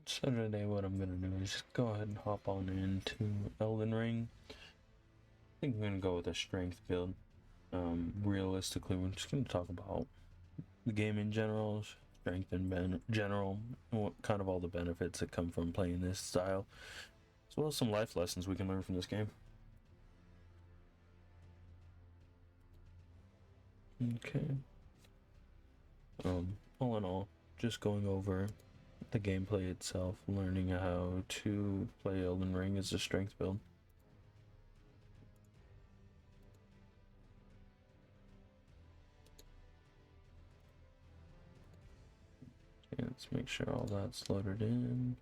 So today what I'm gonna do is just go ahead and hop on into Elden Ring. I think I'm gonna go with a strength build. Realistically, we're just gonna talk about the game in general, strength in general, and what kind of all the benefits that come from playing this style, as well as some life lessons we can learn from this game. Okay. All in all, just going over the gameplay itself, learning how to play Elden Ring as a strength build. Okay, let's make sure all that's loaded in.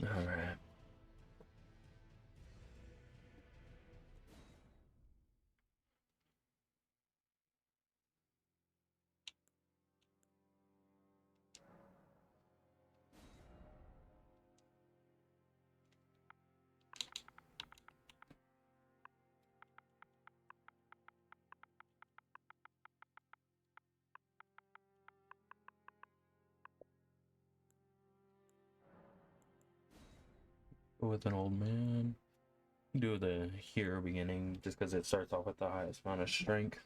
All right. With an old man. Do the hero beginning just because it starts off with the highest amount of strength.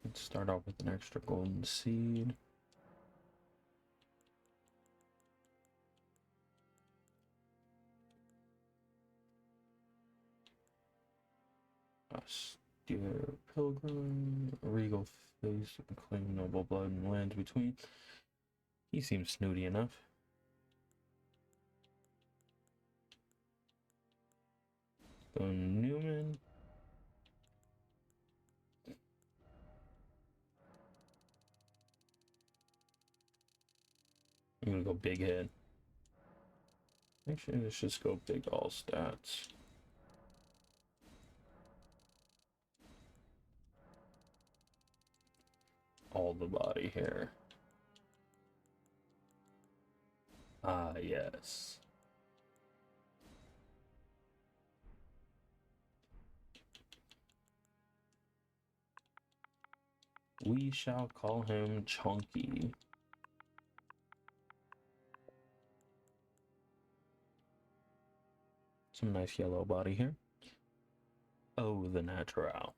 Let's start off with an extra golden seed. Austere pilgrim, a regal face, claim noble blood and lands between. He seems snooty enough. Go Newman. I'm gonna go big head. Actually, let's just go big all stats. All the body hair. Ah, yes. We shall call him Chunky. Some nice yellow body here. Oh, the natural.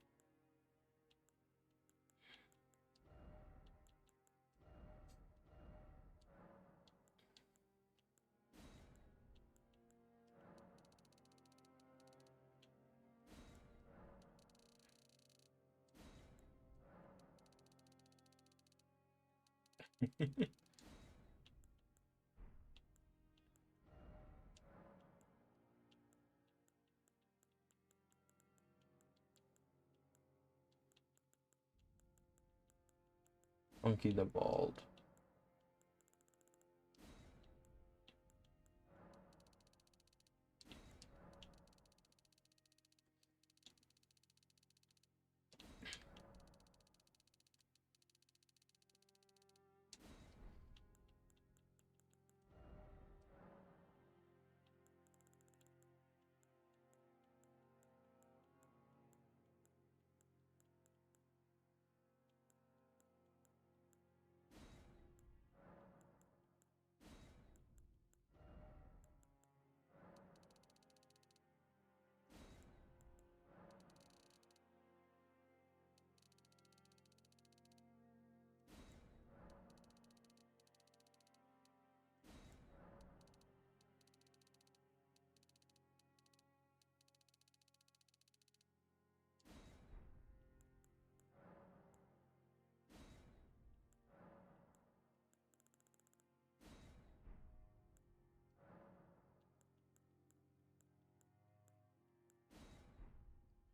Funky the Bald.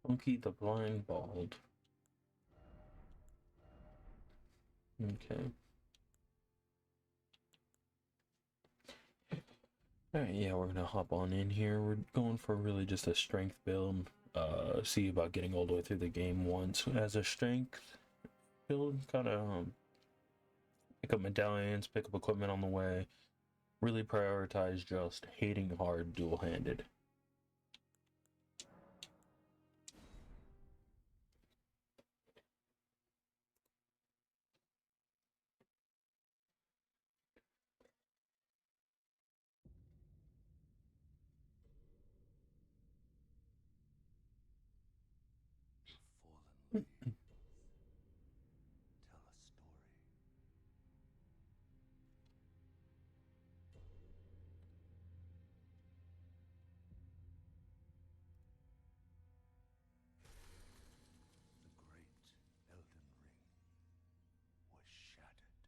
Funky the Blind Bald. Okay. Alright, yeah, we're gonna hop on in here. We're going for really just a strength build. See about getting all the way through the game once as a strength build. Kind of pick up medallions, pick up equipment on the way. Really prioritize just hating hard dual-handed. Fallen leaves tell a story. The great Elden Ring was shattered.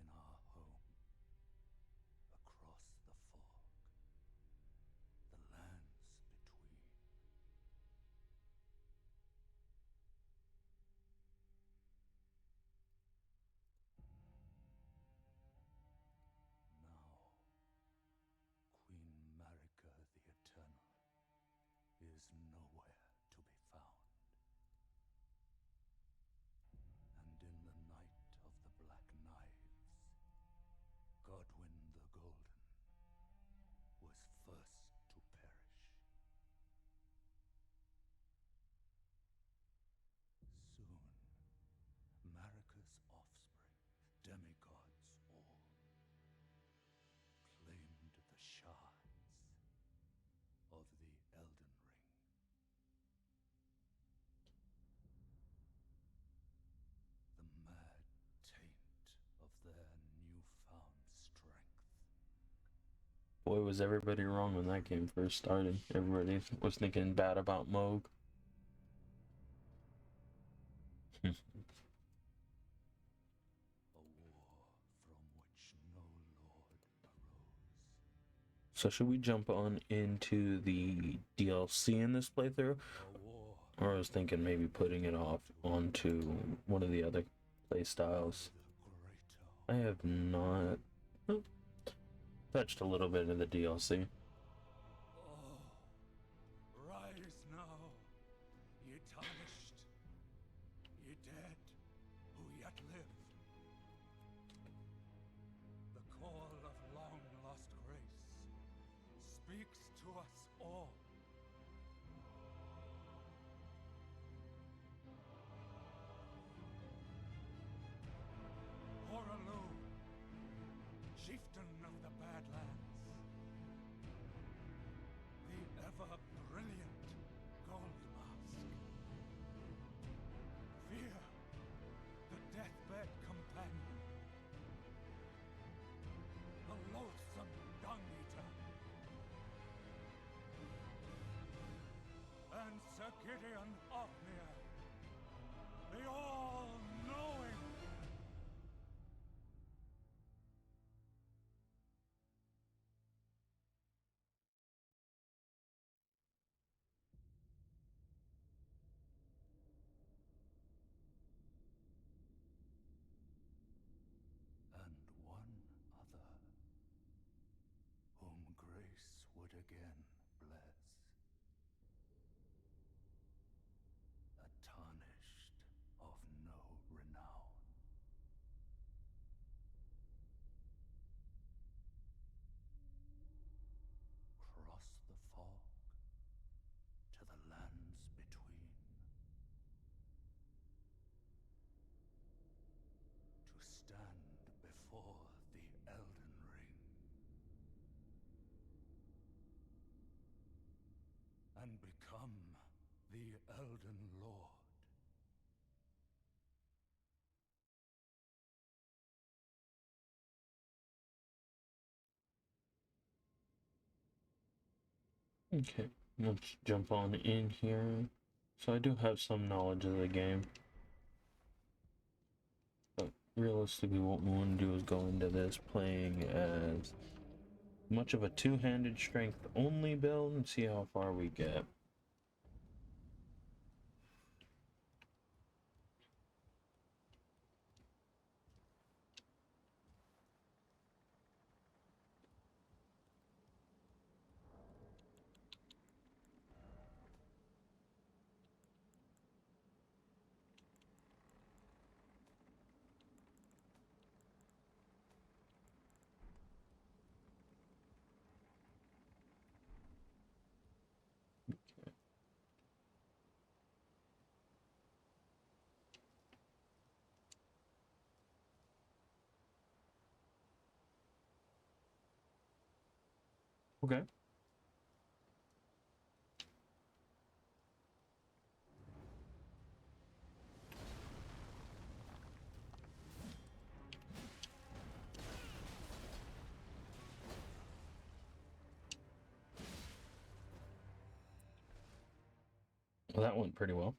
In our home, across the fog, the lands between. Now, Queen Marika the Eternal is nowhere to be found. And in the night of the Black Knives, Godwyn the Golden was first to perish. Soon, Marika's offspring, demigods all, claimed the shards of the Elden Ring. The mad taint of their newfound strength. Boy, was everybody wrong when that game first started. Everybody was thinking bad about Moog. A war from which no lord arose. So should we jump on into the DLC in this playthrough? A war. Or I was thinking maybe putting it off onto one of the other playstyles. I have not touched a little bit of the DLC. Oh, rise now, ye tarnished, ye dead who yet live. The call of long-lost grace speaks to us all. Horalu, chieftain of the Badlands, the ever-brilliant Gold Mask. Fear, the deathbed companion. The loathsome dung-eater. And Sir Gideon Ofnir, the all-knowing. And one other, whom grace would again bless. A tarnished of no renown. Cross the fog to the lands between. To stand before the Elden Ring. And become the Elden Lord. Okay, let's jump on in here. So I do have some knowledge of the game. But realistically, what we want to do is go into this playing as much of a two-handed strength only build and see how far we get. Okay. Well, that went pretty well.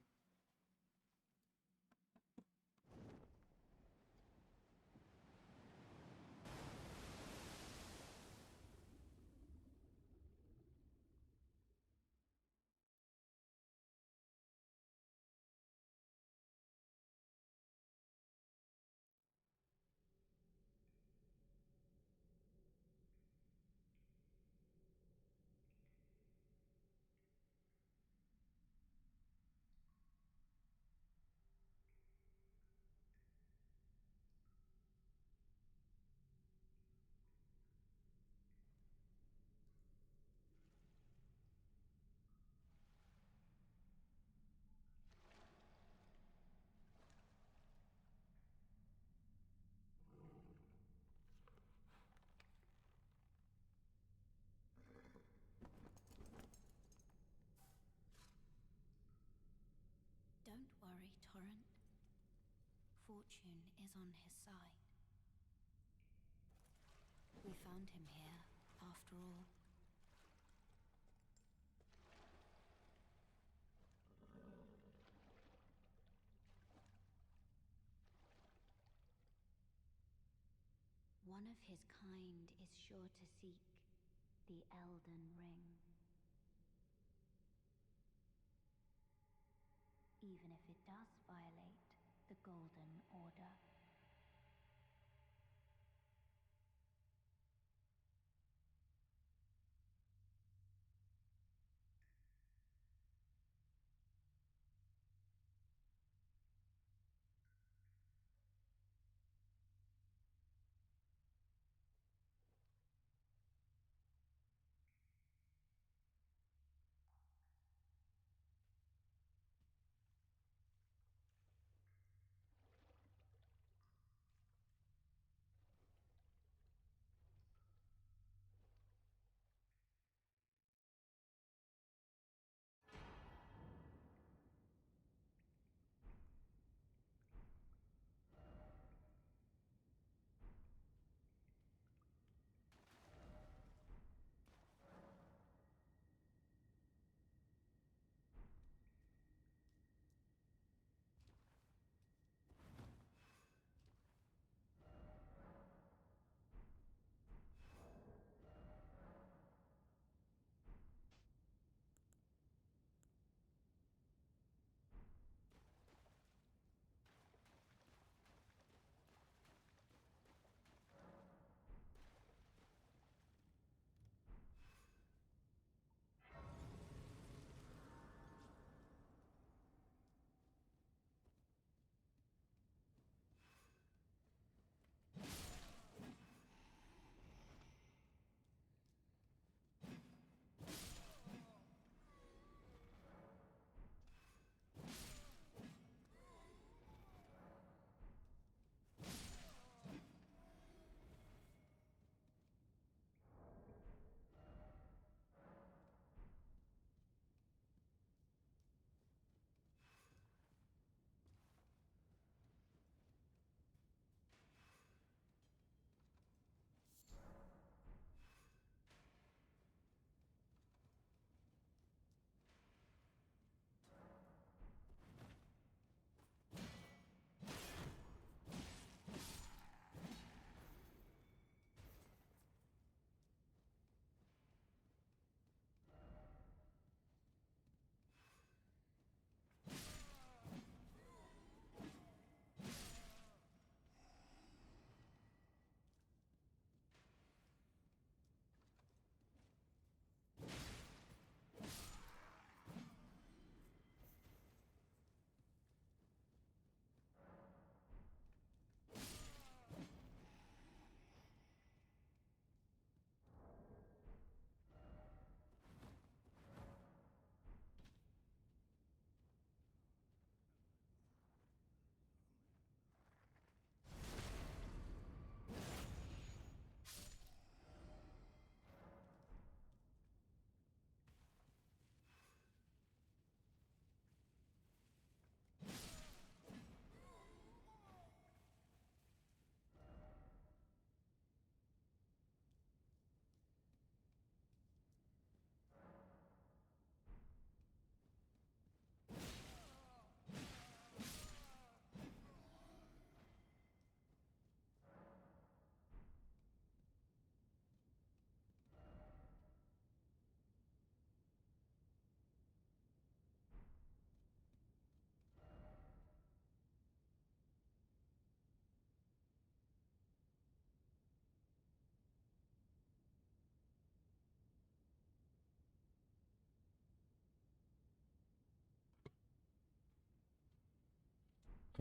Don't worry, Torrent. Fortune is on his side. We found him here, after all. One of his kind is sure to seek the Elden Ring. Even if it does violate the Golden Order.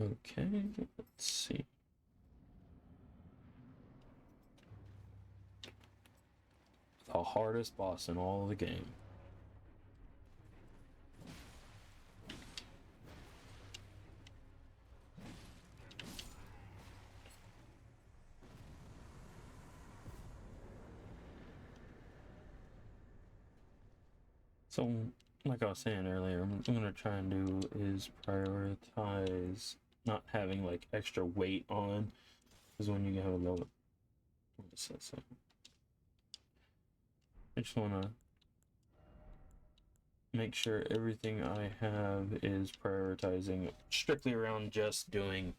Okay, let's see. The hardest boss in all of the game. So, like I was saying earlier, what I'm gonna try and do is prioritize not having like extra weight on, because when you have a low, what is that say? I just wanna make sure everything I have is prioritizing strictly around just doing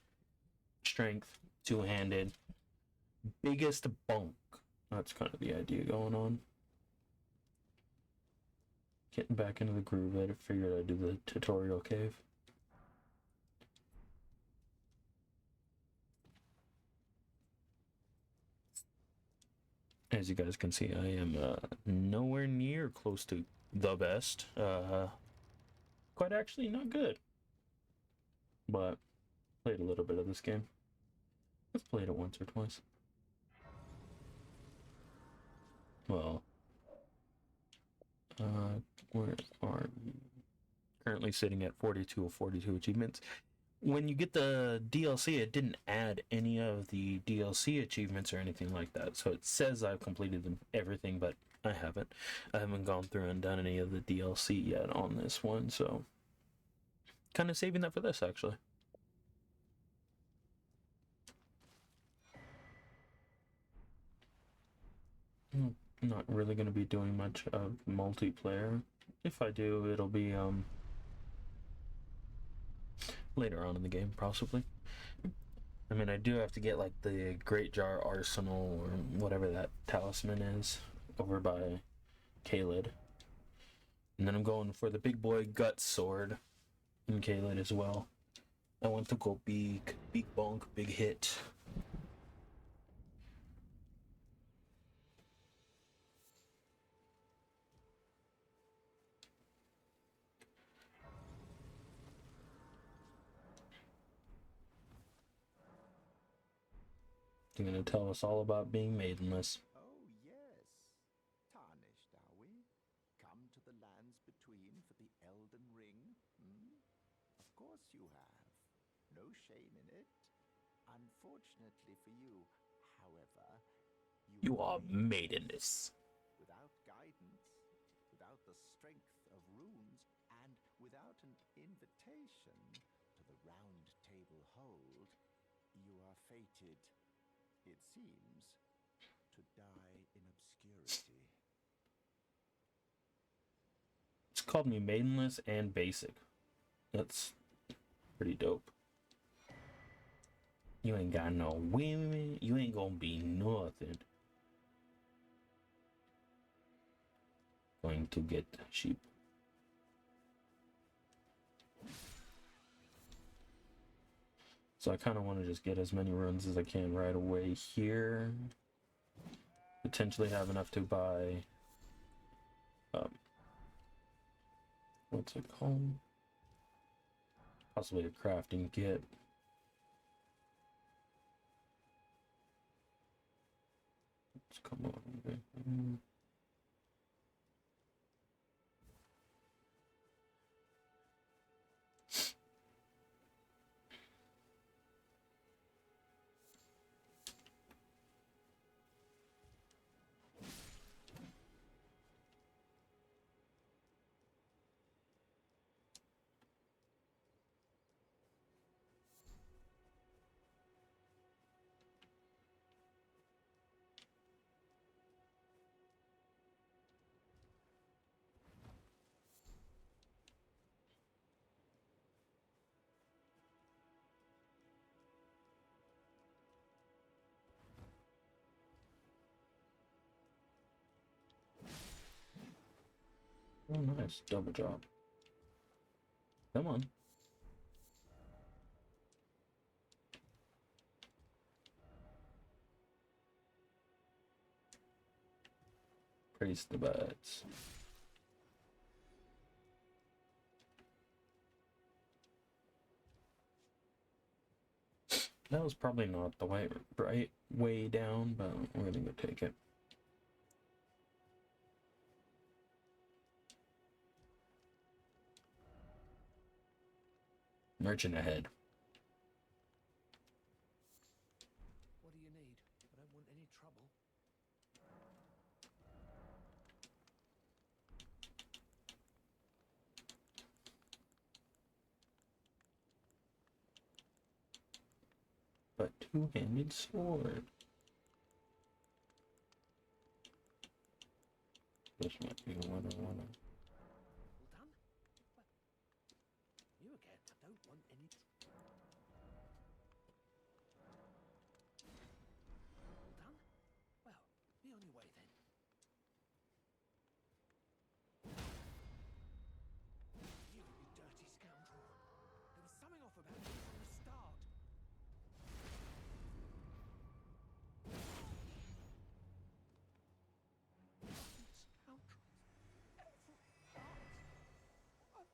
strength, two-handed, biggest bunk. That's kind of the idea going on. Getting back into the groove, I figured I'd do the tutorial cave. As you guys can see, I am nowhere near close to the best. Quite actually not good. But played a little bit of this game. I've played it once or twice. Well, where are you? Currently sitting at 42 of 42 achievements. When you get the DLC, it didn't add any of the DLC achievements or anything like that. So it says I've completed everything, but I haven't. I haven't gone through and done any of the DLC yet on this one, so kind of saving that for this, actually. Not really going to be doing much of multiplayer. If I do, it'll be later on in the game, possibly. I mean, I do have to get like the Great Jar Arsenal or whatever that talisman is over by Caelid. And then I'm going for the big boy Gut Sword in Caelid as well. I want to go big bonk, big hit. They're gonna tell us all about being maidenless. Oh, yes. Tarnished, are we? Come to the lands between for the Elden Ring? Hmm? Of course you have. No shame in it. Unfortunately for you, however, You are maidenless. maidenless. Without guidance, without the strength of runes, and without an invitation to the Round Table Hold, you are fated, it seems, to die in obscurity. It's called me maidenless and basic. That's pretty dope. You ain't got no women. You ain't gonna be nothing. Going to get sheep. So I kind of want to just get as many runs as I can right away here. Potentially have enough to buy, what's it called? Possibly a crafting kit. Let's come on. Oh, nice. Double job. Come on. Praise the birds. That was probably not the right way down, but we're gonna go take it. Merchant ahead. What do you need? I don't want any trouble. But two-handed sword. This might be one I wanna. All done? Well, you again. I don't want any trouble. All done? Well, be on your way then. You dirty scoundrel. There was something off about you from the start. Scoundrels. Every heart.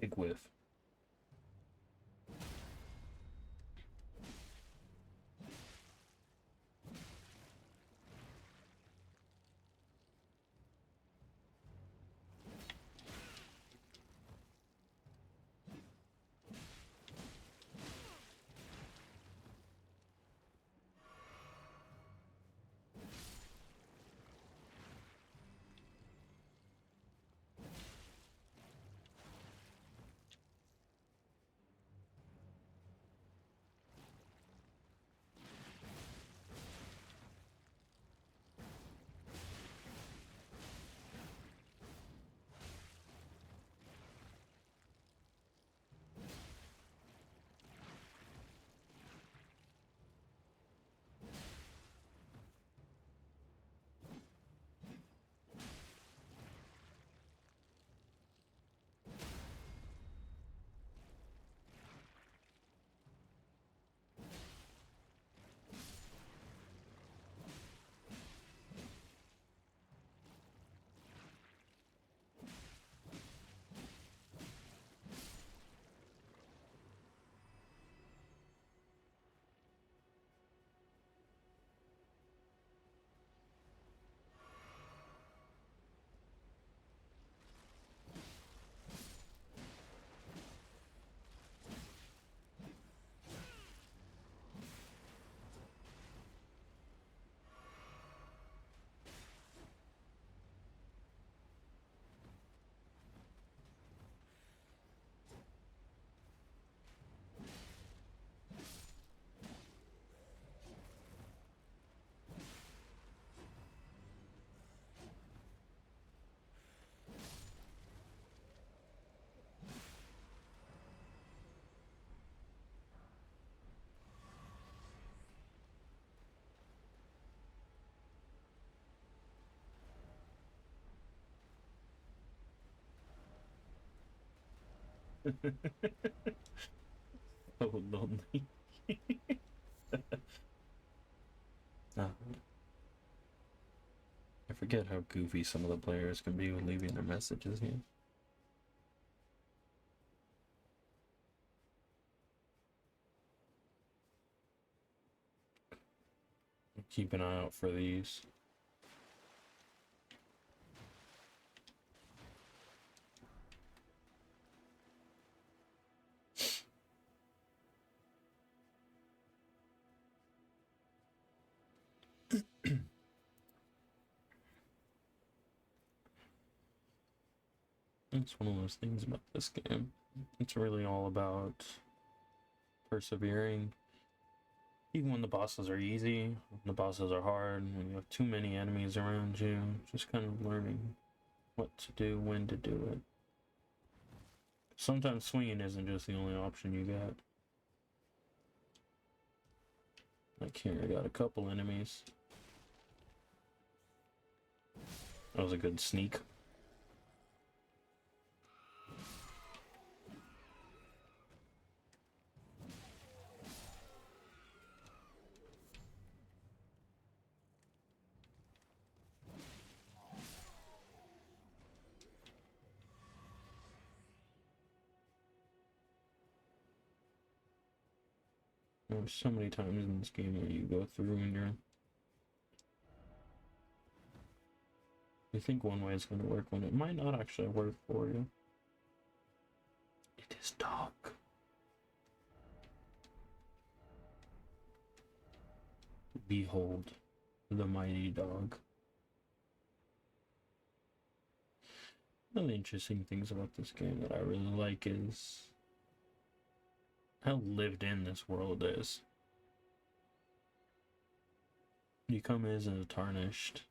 Big whiff. So lonely. Ah, I forget how goofy some of the players can be with leaving their messages here. Keep an eye out for these. It's one of those things about this game. It's really all about persevering. Even when the bosses are easy, when the bosses are hard, when you have too many enemies around you, just kind of learning what to do, when to do it. Sometimes swinging isn't just the only option you get. Like here, I got a couple enemies. That was a good sneak. There's so many times in this game where you go through and you think one way is going to work when it might not actually work for you. It is dark. Behold the mighty dog. One of the interesting things about this game that I really like is how lived in this world is. You come in as a Tarnished.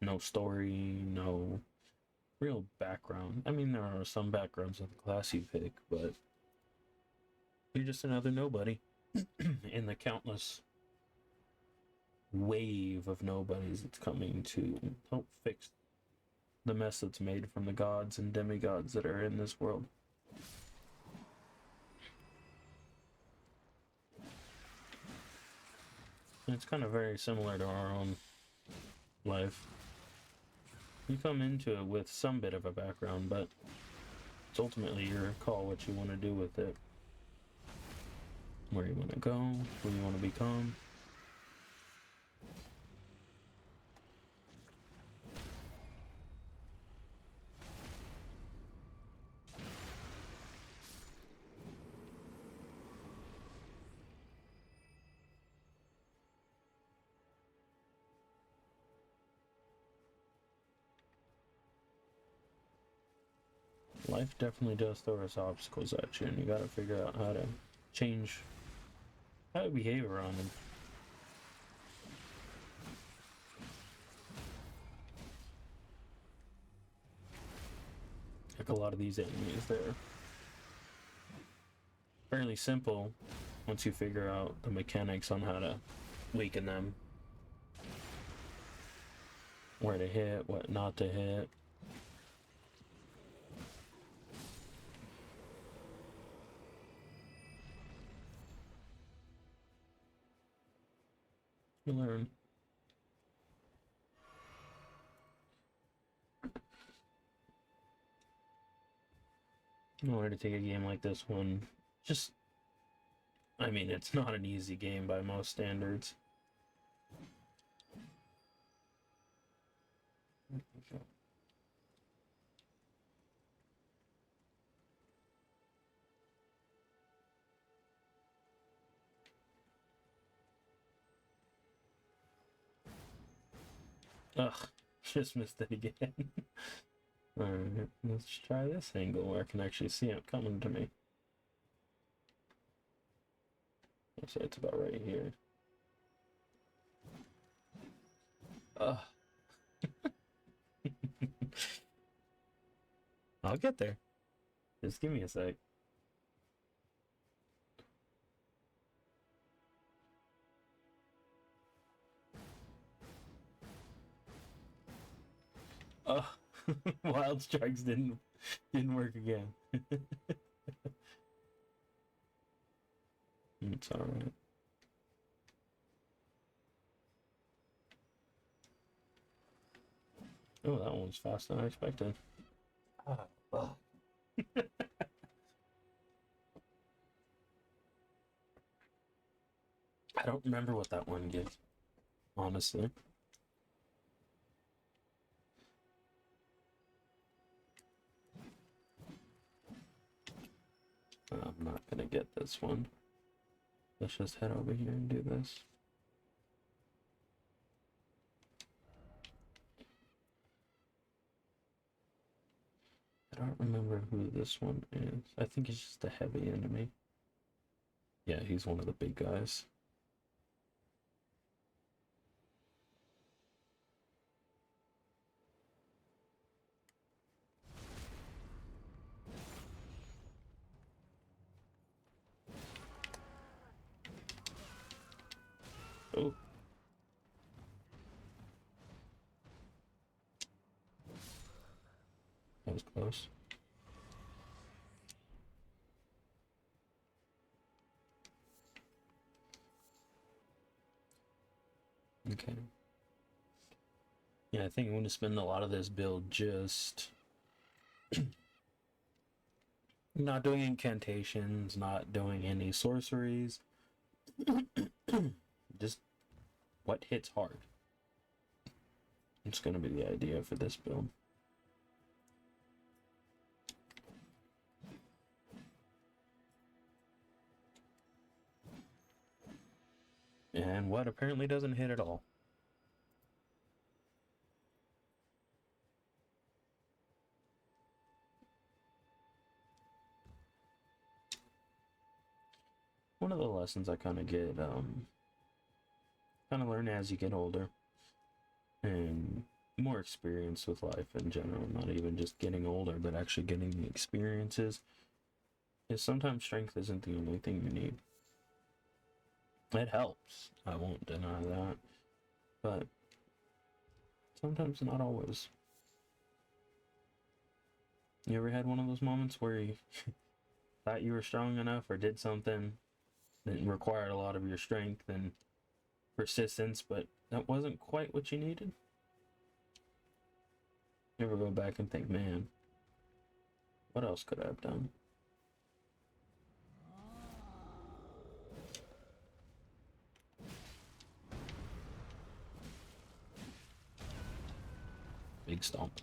No story, no real background. I mean, there are some backgrounds of the class you pick, but you're just another nobody in the countless wave of nobodies that's coming to help fix the mess that's made from the gods and demigods that are in this world. And it's kind of very similar to our own life. You come into it with some bit of a background, but it's ultimately your call what you want to do with it. Where you want to go, who you want to become. Life definitely does throw us obstacles at you, and you gotta figure out how to change how to behave around them. Like a lot of these enemies, they're fairly simple once you figure out the mechanics on how to weaken them. Where to hit, what not to hit. You learn. In order to take a game like this one, just, I mean, it's not an easy game by most standards. Ugh, just missed it again. Alright, let's try this angle where I can actually see it coming to me. I'll say it's about right here. Ugh. I'll get there. Just give me a sec. Oh, Wild Strikes didn't work again. It's alright. Oh, that one was faster than I expected. Oh. I don't remember what that one gives, honestly. I'm not gonna get this one. Let's just head over here and do this. don't remember who this one is. I think it's just a heavy enemy. Yeah, he's one of the big guys. Oh. That was close. Okay. Yeah, I think I'm going to spend a lot of this build just not doing incantations, not doing any sorceries. Just what hits hard. It's going to be the idea for this build. And what apparently doesn't hit at all. One of the lessons I kind of get, kind of learn as you get older and more experience with life in general, not even just getting older, but actually getting the experiences, is sometimes strength isn't the only thing you need. It helps, I won't deny that, but sometimes not always. You ever had one of those moments where you thought you were strong enough or did something that required a lot of your strength and persistence, but that wasn't quite what you needed? You ever go back and think, man, what else could I have done? Big stomp.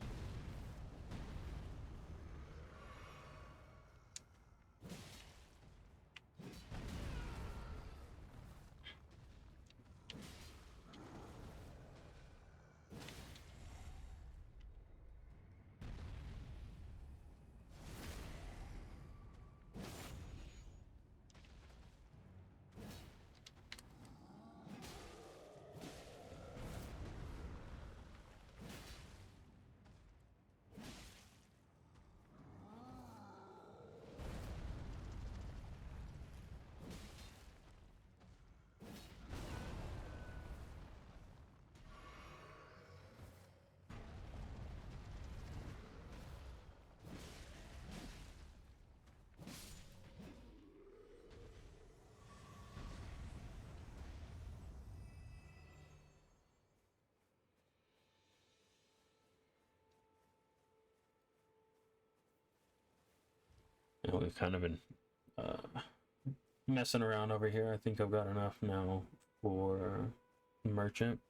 You know, we've kind of been messing around over here. I think I've got enough now for merchant.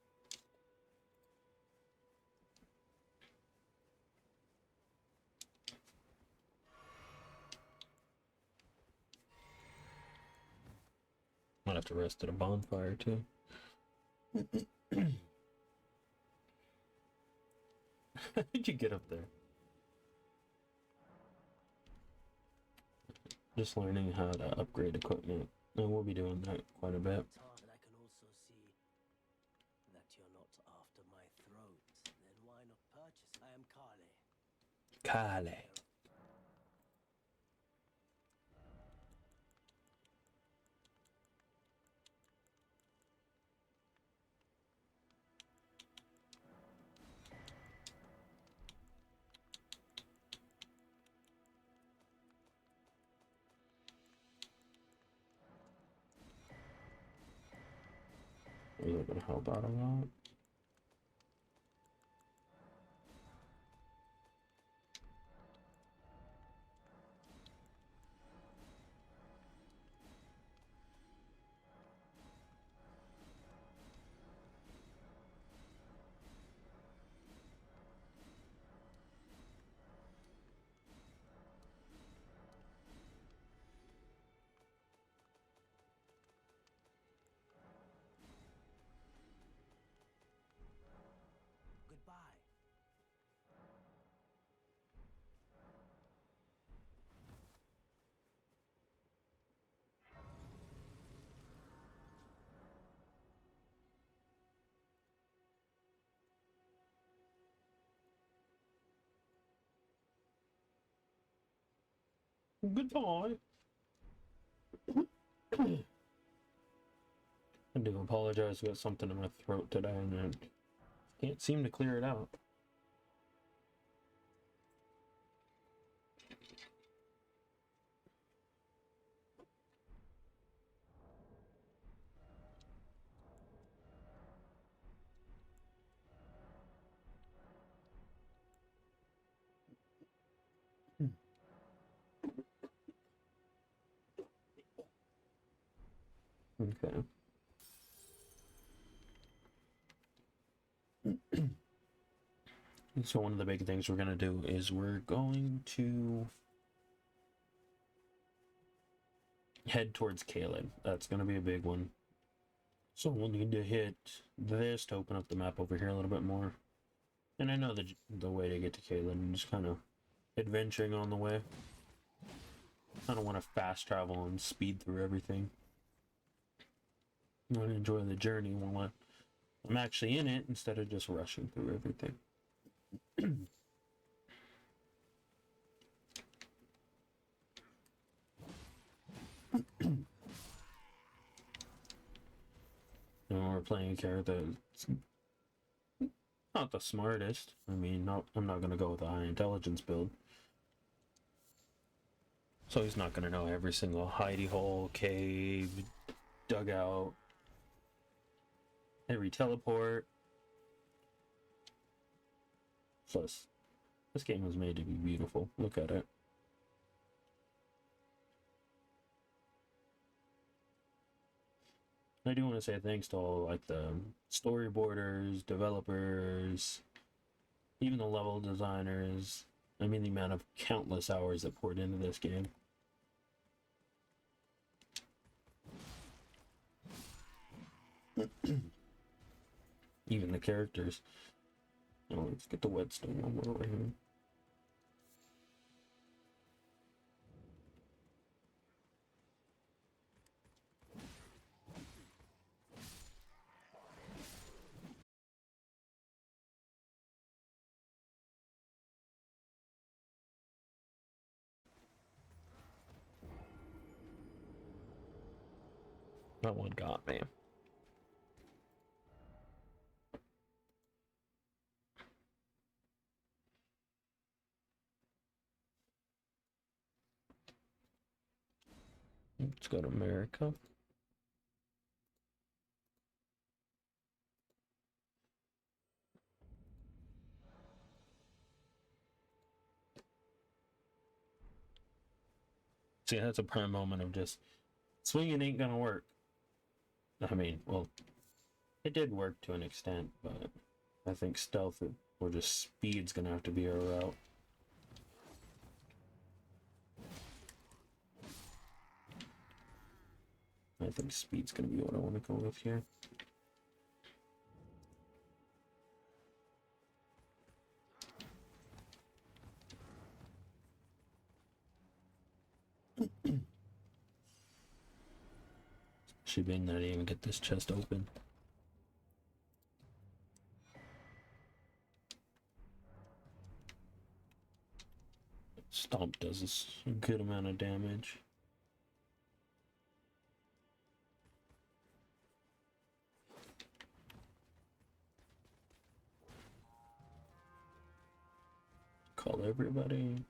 Might have to rest at a bonfire too. How did you get up there? Just learning how to upgrade equipment, and we'll be doing that quite a bit. Tarnished, I can also see that you're not after my throat. Then why not purchase? I am Kale. Kale. Is that gonna help out a lot? Goodbye. I do apologize. I got something in my throat today, and I can't seem to clear it out. Okay. So one of the big things we're gonna do is we're going to head towards Caleb. That's gonna be a big one. So we'll need to hit this to open up the map over here a little bit more. And I know the way to get to Caleb, and just kind of adventuring on the way. I don't want to fast travel and speed through everything. I want to enjoy the journey while I'm actually in it instead of just rushing through everything. We're playing a character that's not the smartest. I mean, I'm not going to go with a high intelligence build. So he's not going to know every single hidey hole, cave, dugout, every teleport. Plus, this game was made to be beautiful. Look at it. I do want to say thanks to all like the storyboarders, developers, even the level designers. I mean, the amount of countless hours that poured into this game. Even the characters. Oh, let's get the whetstone one more over here. That one got me. Let's go to America. See, that's a prime moment of just swinging ain't gonna work. I mean, well, it did work to an extent, but I think stealth or just speed's gonna have to be our route. I think speed's gonna be what I want to go with here. Should be that I didn't even get this chest open. Stomp does a good amount of damage. Call everybody.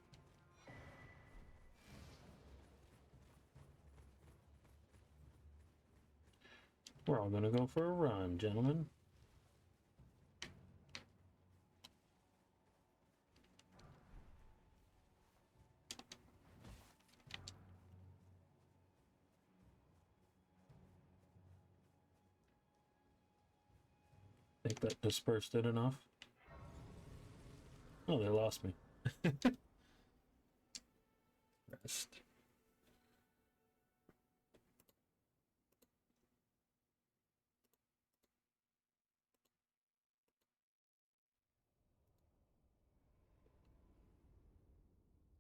We're all gonna go for a run, gentlemen. Think that dispersed it enough? Oh, they lost me. Rest.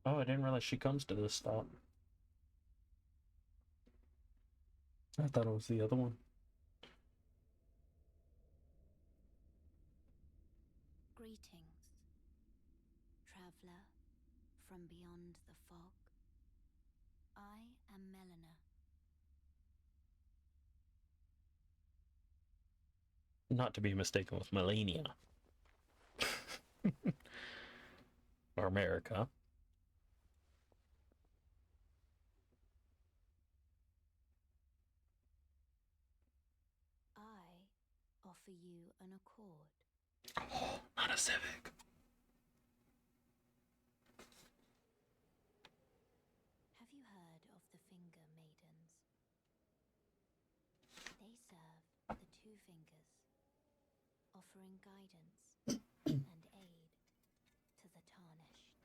Oh, I didn't realize she comes to this stop. I thought it was the other one. Greetings, traveler from beyond the fog. I am Melina. Not to be mistaken with Melania. Or America. I offer you an accord. Oh, not a civic. Have you heard of the Finger Maidens? They serve the Two Fingers, offering guidance and aid to the Tarnished.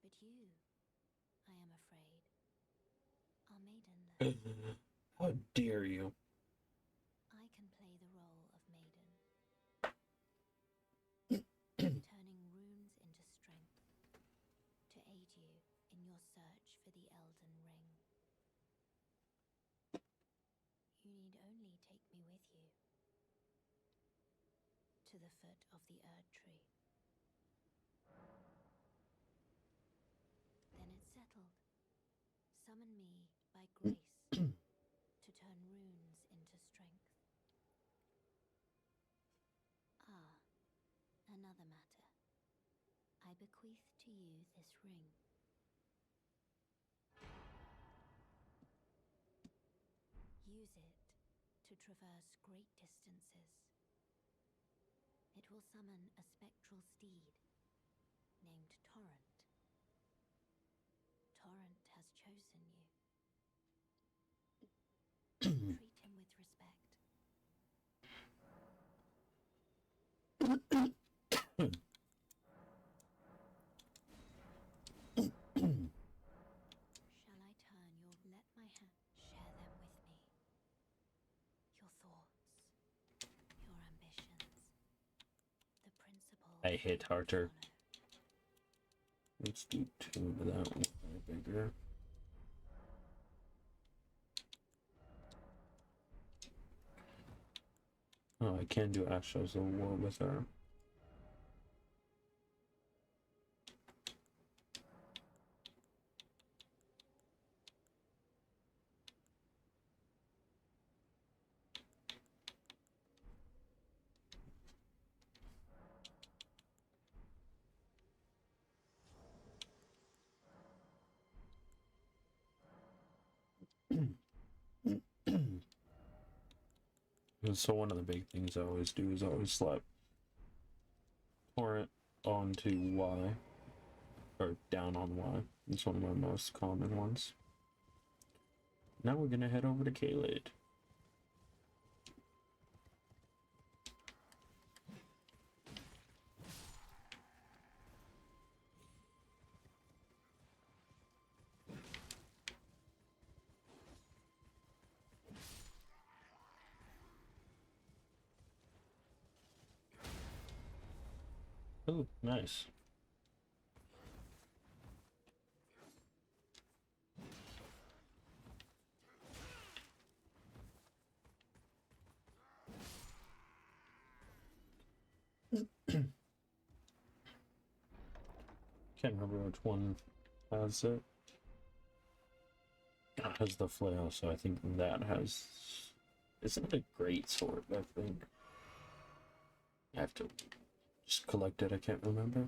But you, I am afraid, are maidenless. How dare you? I can play the role of maiden, turning runes into strength to aid you in your search for the Elden Ring. You need only take me with you to the foot of the Erd Tree. Then it's settled. Summon me by grace to turn runes into strength. Ah, another matter. I bequeath to you this ring. Use it to traverse great distances. It will summon a spectral steed named Torrent. Torrent has chosen you. Treat him with respect. Shall I turn your... Let my hand... Share them with me. Your thoughts. Your ambitions. The principles... I hit harder. follow. Let's do 2 of that one bigger. Oh, I can do Ashes of War with her. And so one of the big things I always do is always slap Torrent onto Y, or down on Y. It's one of my most common ones. Now we're gonna head over to Caelid. Oh, nice. Can't remember which one has it. That has the flail, so I think that has... Isn't it a great sword, I think? I have to just collect it, I can't remember.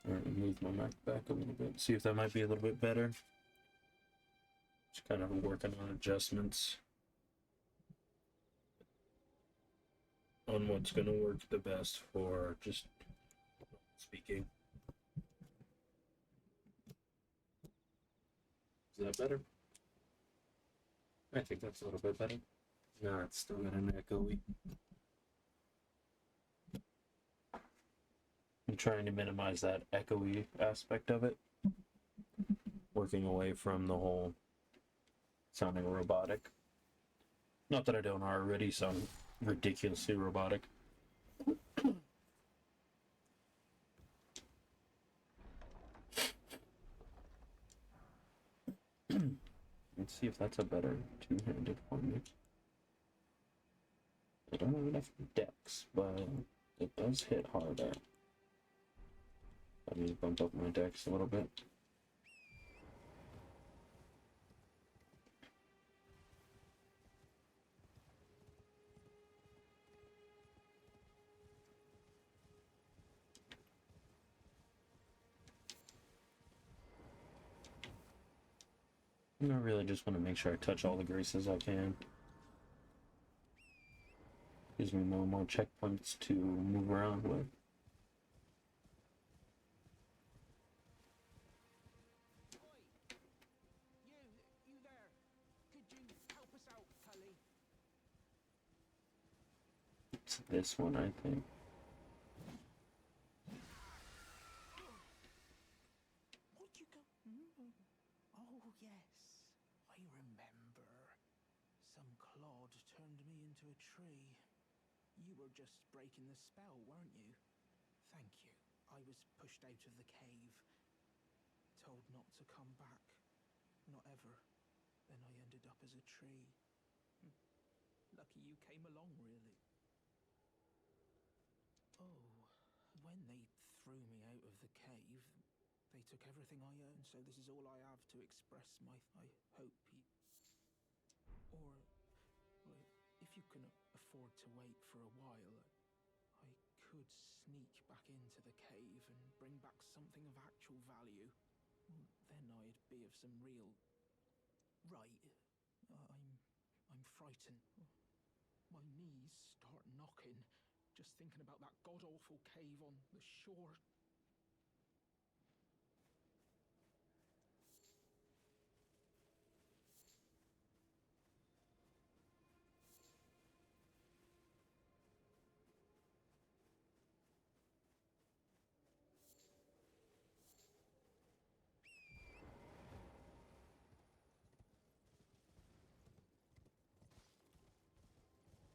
Alright, move my mic back a little bit, see if that might be a little bit better. Just kind of working on adjustments on what's going to work the best for just speaking. Is that better? I think that's a little bit better. No, it's still got an echoey. I'm trying to minimize that echoey aspect of it. Working away from the whole sounding robotic. Not that I don't already sound ridiculously robotic. Let's see if that's a better two-handed for me. I don't have enough dex, but it does hit harder. I need to bump up my dex a little bit. I really just want to make sure I touch all the graces I can. Gives me more and more checkpoints to move around with. You there? Could you help us out, Cully? It's this one, I think. What you go? Oh yes, I remember. Some clod turned me into a tree. You were just breaking the spell, weren't you? Thank you. I was pushed out of the cave, told not to come back, not ever. Then I ended up as a tree. Lucky you came along, really. Oh, when they threw me out of the cave, they took everything I owned, so this is all I have to express my... I hope he... Or, well, if you can afford to wait for a while, I could sneak back into the cave and bring back something of actual value. Then I'd be of some real... Right, I'm frightened. My knees start knocking, just thinking about that god-awful cave on the shore.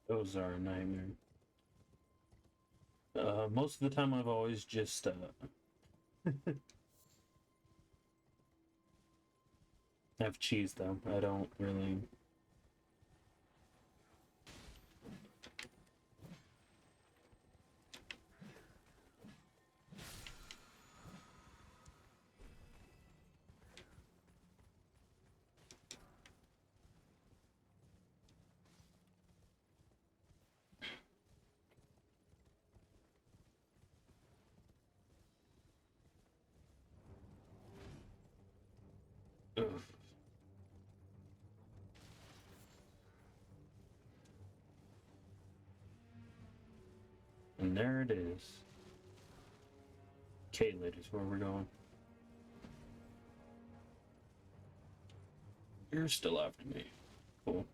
Those are a nightmare. Most of the time I've always just, have cheese them. I don't really... Ugh. And there it is. Caelid is where we're going. You're still after me. Cool.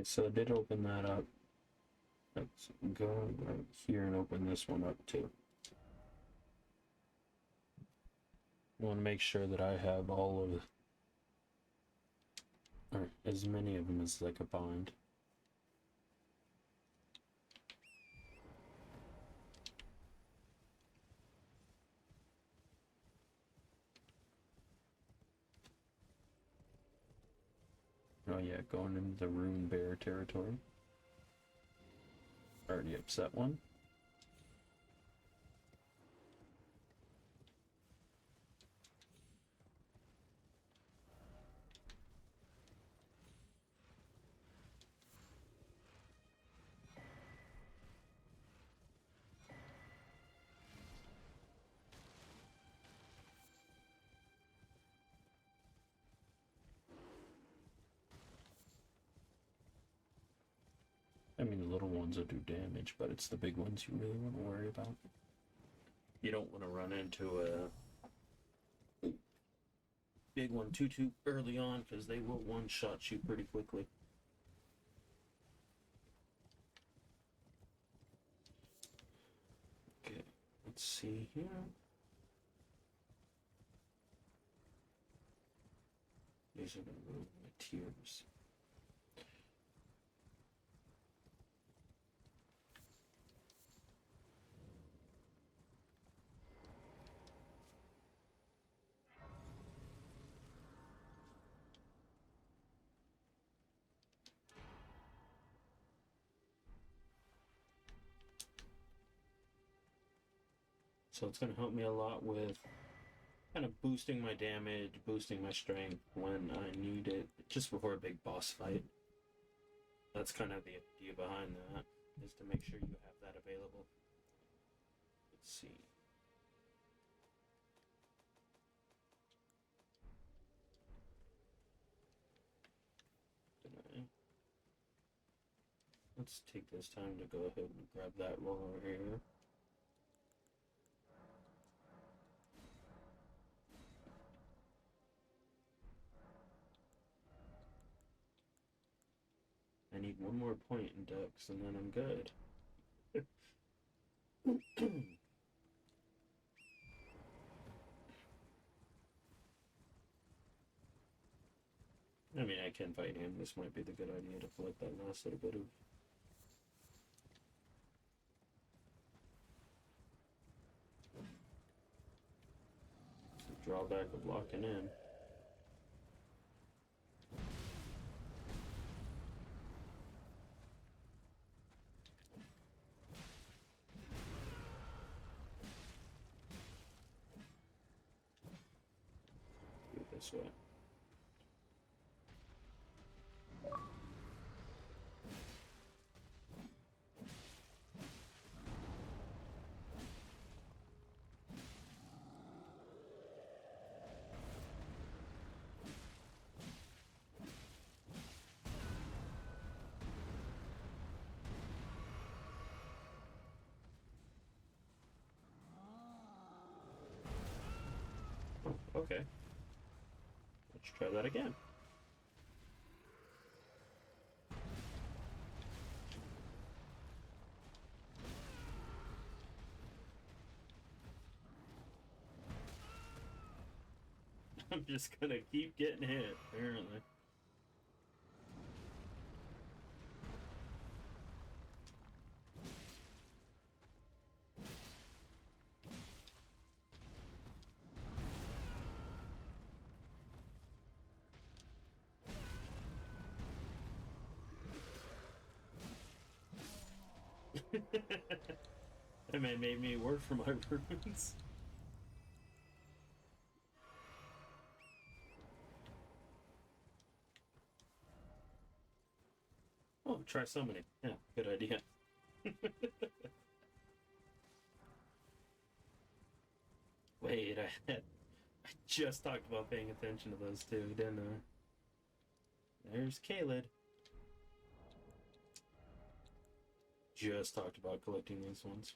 Okay, so I did open that up. Let's go right here and open this one up too. I want to make sure that I have all of, or as many of them as I could find. Oh yeah, going into the Rune Bear territory. Already upset one. I mean, the little ones will do damage, but it's the big ones you really want to worry about. You don't want to run into a big one too early on, because they will one-shot you pretty quickly. Okay, let's see here. These are going to move my tiers. So it's going to help me a lot with kind of boosting my damage, boosting my strength when I need it, just before a big boss fight. That's kind of the idea behind that, is to make sure you have that available. Let's see. Let's take this time to go ahead and grab that roll over here. I need one more point in Dex and then I'm good. I mean, I can fight him. This might be the good idea to collect that last little bit of drawback of locking in. Do it this way. Oh, okay. Let's try that again. I'm just gonna keep getting hit, apparently. That man made me work for my runes. Oh, try summoning. Yeah, good idea. Wait, I just talked about paying attention to those two, didn't I? There's Kaled. Just talked about collecting these ones.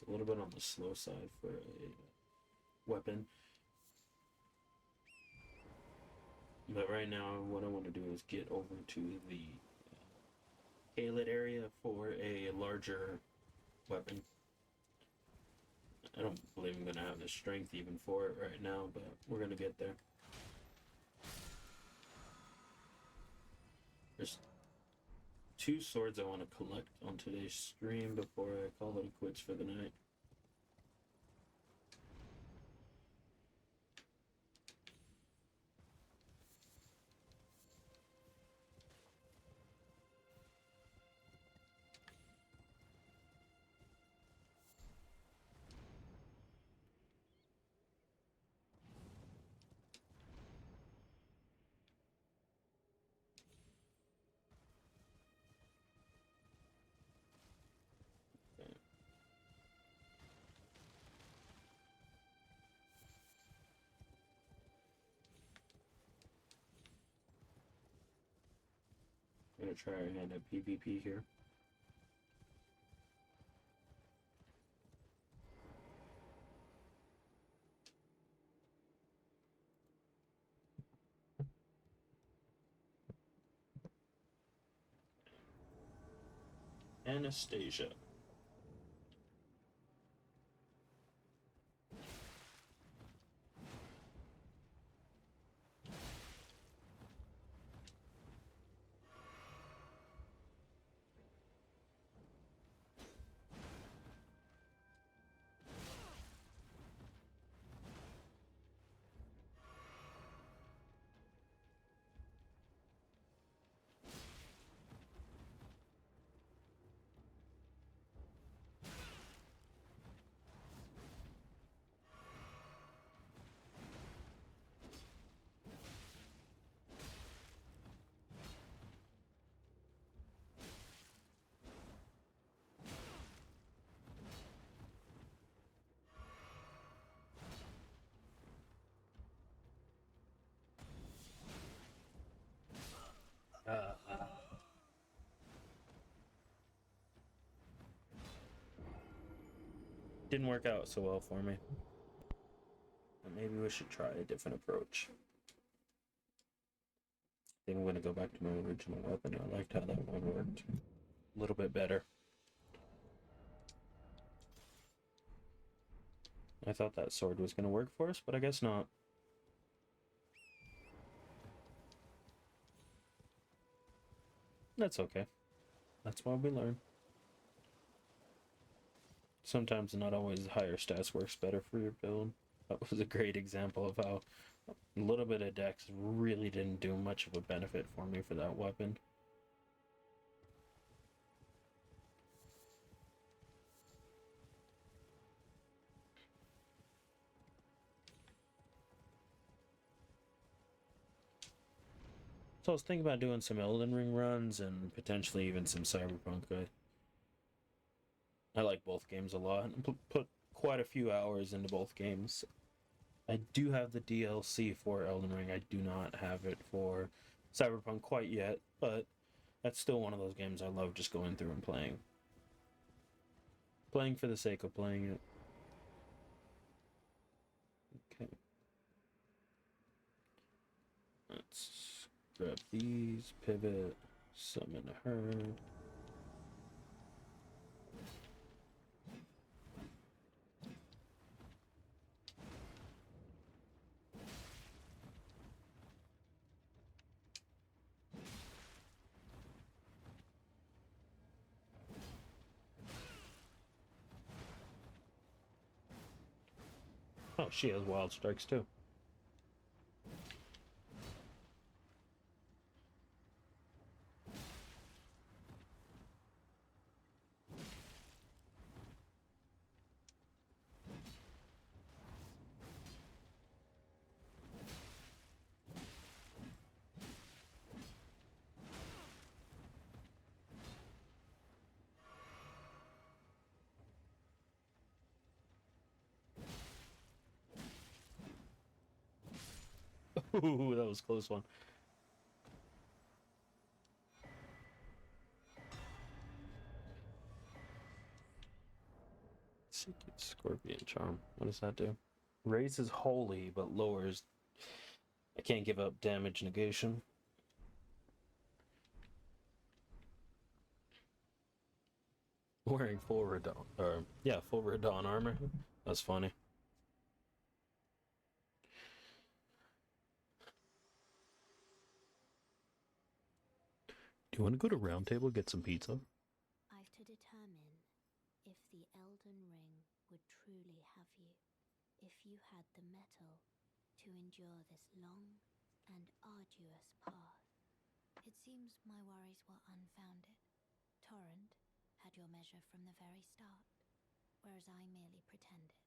It's a little bit on the slow side for a weapon. But right now, what I want to do is get over to the Kalit area for a larger weapon. I don't believe I'm going to have the strength even for it right now, but we're going to get there. There's 2 swords I want to collect on today's stream before I call it quits for the night. I'm gonna try and end a PvP here. Anastasia. Didn't work out so well for me. But maybe we should try a different approach. I think I'm going to go back to my original weapon. I liked how that one worked a little bit better. I thought that sword was going to work for us, but I guess not. That's okay. That's why we learn. Sometimes not always higher stats works better for your build. That was a great example of how a little bit of dex really didn't do much of a benefit for me for that weapon. So I was thinking about doing some Elden Ring runs and potentially even some Cyberpunk. I like both games a lot and put quite a few hours into both games. I do have the DLC for Elden Ring. I do not have it for Cyberpunk quite yet, but that's still one of those games I love just going through and playing. Playing for the sake of playing it. Okay. Let's grab these, pivot, summon her. Oh, she has wild strikes too. Ooh, that was a close one. Scorpion Charm. What does that do? Raises holy, but lowers. I can't give up damage negation. Wearing full Radon, or yeah, full Radon armor. That's funny. Do you want to go to Round Table get some pizza? I've to determine if the Elden Ring would truly have you, if you had the mettle to endure this long and arduous path. It seems my worries were unfounded. Torrent had your measure from the very start, whereas I merely pretended.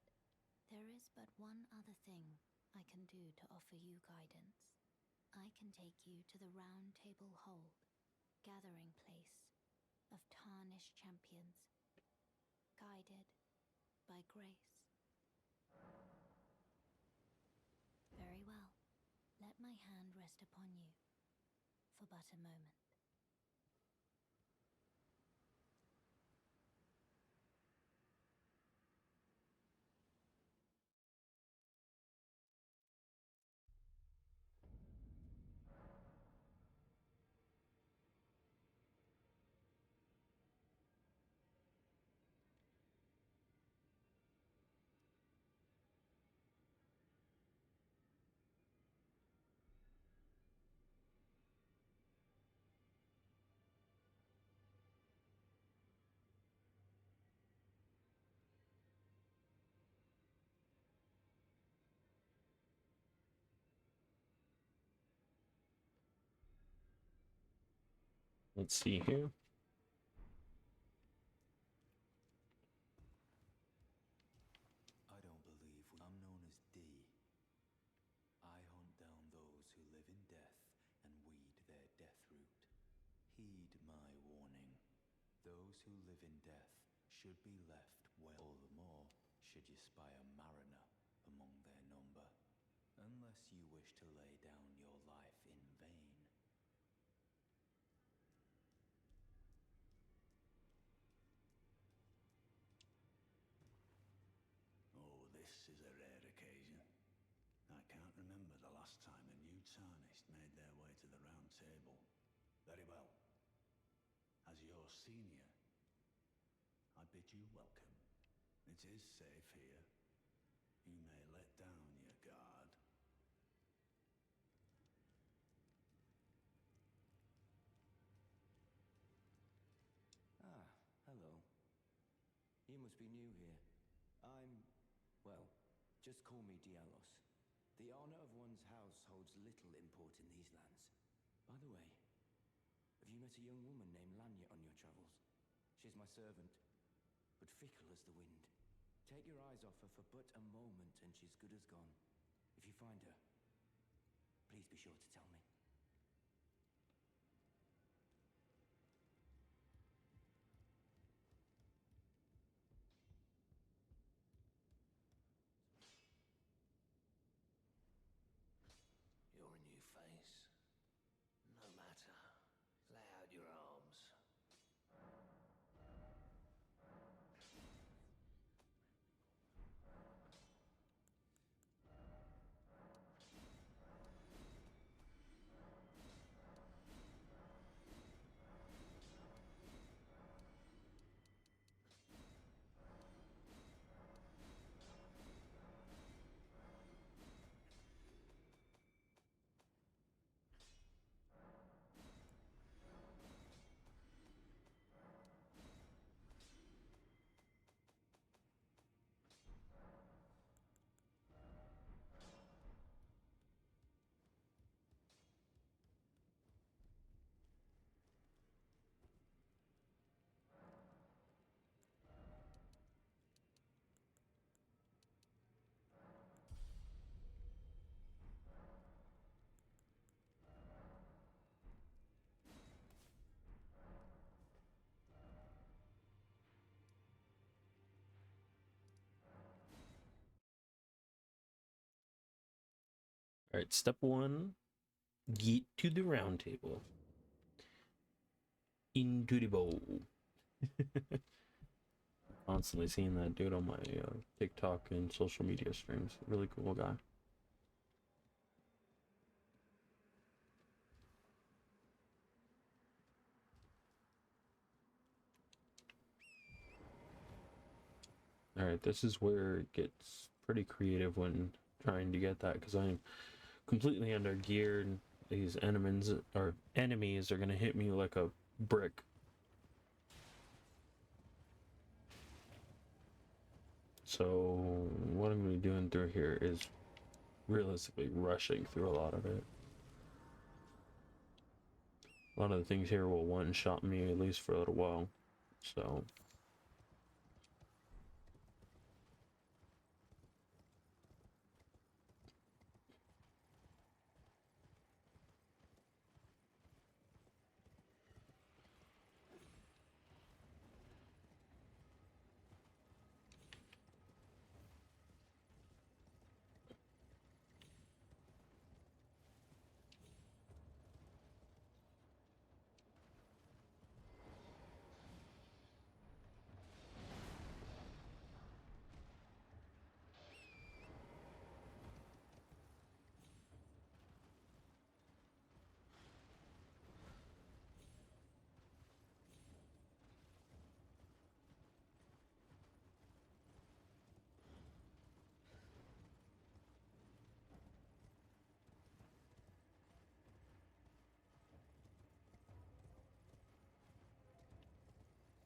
There is but one other thing I can do to offer you guidance. I can take you to the Round Table Hold, gathering place of tarnished champions, guided by grace. Very well. Let my hand rest upon you for but a moment. Let's see here. I don't believe I'm known as D. I hunt down those who live in death and weed their death root. Heed my warning. Those who live in death should be left well. All the more should you spy a mariner among their number, unless you wish to lay down your life in vain. Oh, this is a rare occasion. I can't remember the last time a new Tarnished made their way to the Round Table. Very well. As your senior, I bid you welcome. It is safe here. You may let down your guard. Ah, hello. You must be new here. Well, just call me Dialos. The honor of one's house holds little import in these lands. By the way, have you met a young woman named Lanya on your travels? She's my servant, but fickle as the wind. Take your eyes off her for but a moment and she's good as gone. If you find her, please be sure to tell me. You're a new face. No matter. Lay out your arms. All right, step one, get to the Round Table. Into the bowl. Constantly seeing that dude on my TikTok and social media streams. Really cool guy. Alright, this is where it gets pretty creative when trying to get that, because I'm completely under geared. These enemies are gonna hit me like a brick. So what I'm gonna be doing through here is realistically rushing through a lot of it. A lot of the things here will one-shot me at least for a little while. So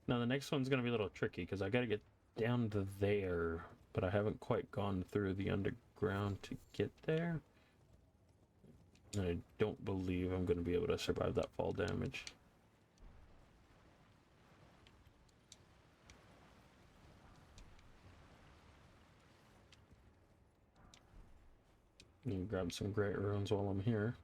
now the next one's gonna be a little tricky because I gotta get down to there, but I haven't quite gone through the underground to get there. And I don't believe I'm gonna be able to survive that fall damage. Let me grab some great runes while I'm here.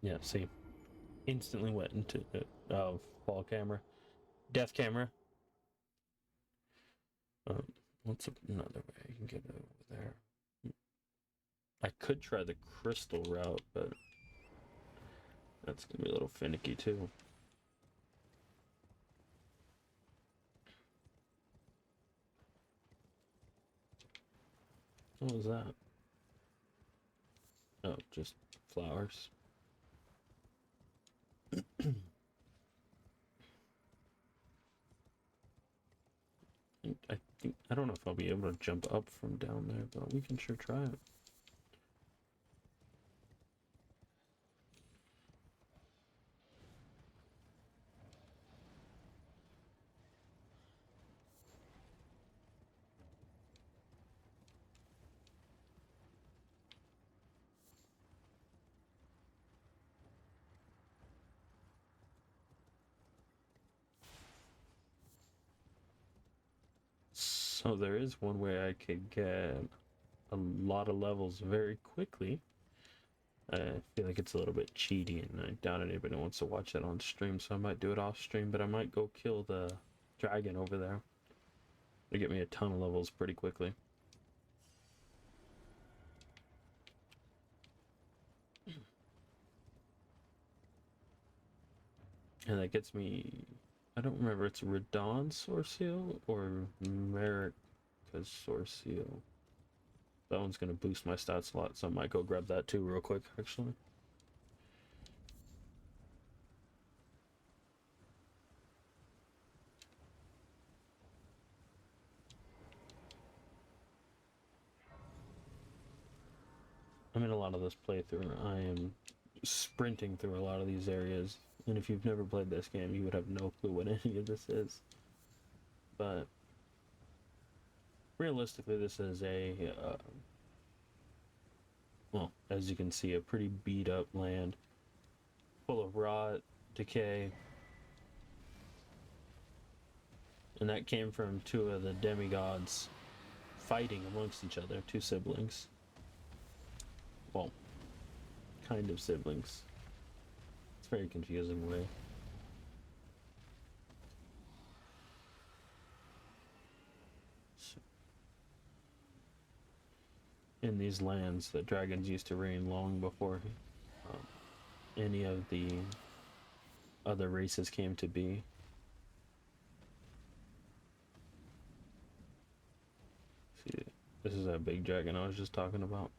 Yeah, see. Instantly went into fall camera. Death camera. What's another way I can get over there? I could try the crystal route, but that's gonna be a little finicky too. What was that? Oh, just flowers. I don't know if I'll be able to jump up from down there, but we can sure try it. So there is one way I could get a lot of levels very quickly. I feel like it's a little bit cheaty, and I doubt anybody wants to watch that on stream, so I might do it off stream, but I might go kill the dragon over there. It'll get me a ton of levels pretty quickly. And that gets me, I don't remember, it's Radon Source Seal or America's Source Seal. That one's gonna boost my stats a lot, so I might go grab that too real quick, actually. I'm in a lot of this playthrough. I am sprinting through a lot of these areas, and if you've never played this game, you would have no clue what any of this is. But realistically, this is a well, as you can see, a pretty beat up land full of rot, decay, and that came from two of the demigods fighting amongst each other, two siblings. Well, kind of siblings. It's a very confusing way. in these lands that dragons used to reign long before any of the other races came to be. See, this is that big dragon I was just talking about.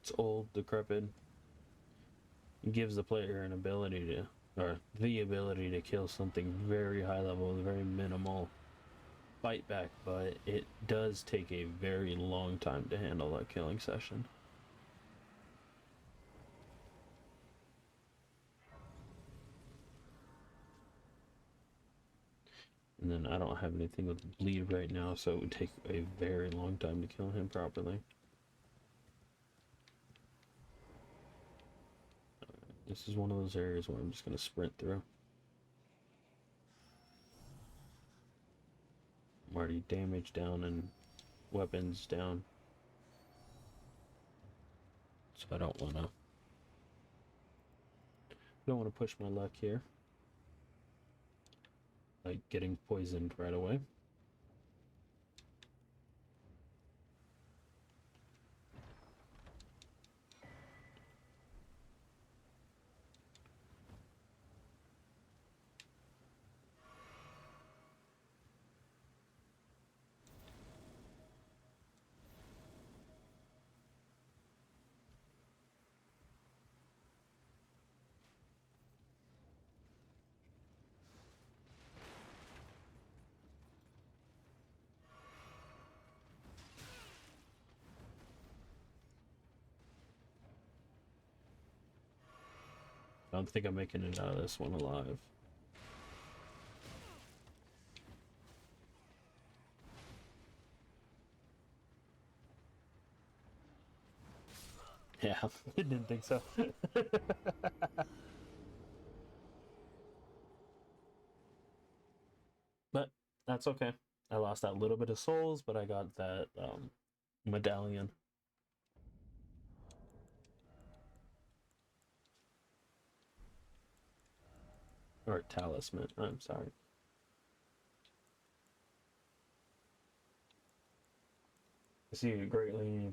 It's old, decrepit. It gives the player an ability to, or the ability to kill something very high level with very minimal fight back, but it does take a very long time to handle that killing session. And then I don't have anything with bleed right now, so it would take a very long time to kill him properly. This is one of those areas where I'm just going to sprint through. I'm already damage down and weapons down. So I don't want to push my luck here. Like getting poisoned right away. I don't think I'm making it out of this one alive. Yeah, I didn't think so. But that's okay. I lost that little bit of souls, but I got that medallion. Or talisman, I'm sorry. See, it greatly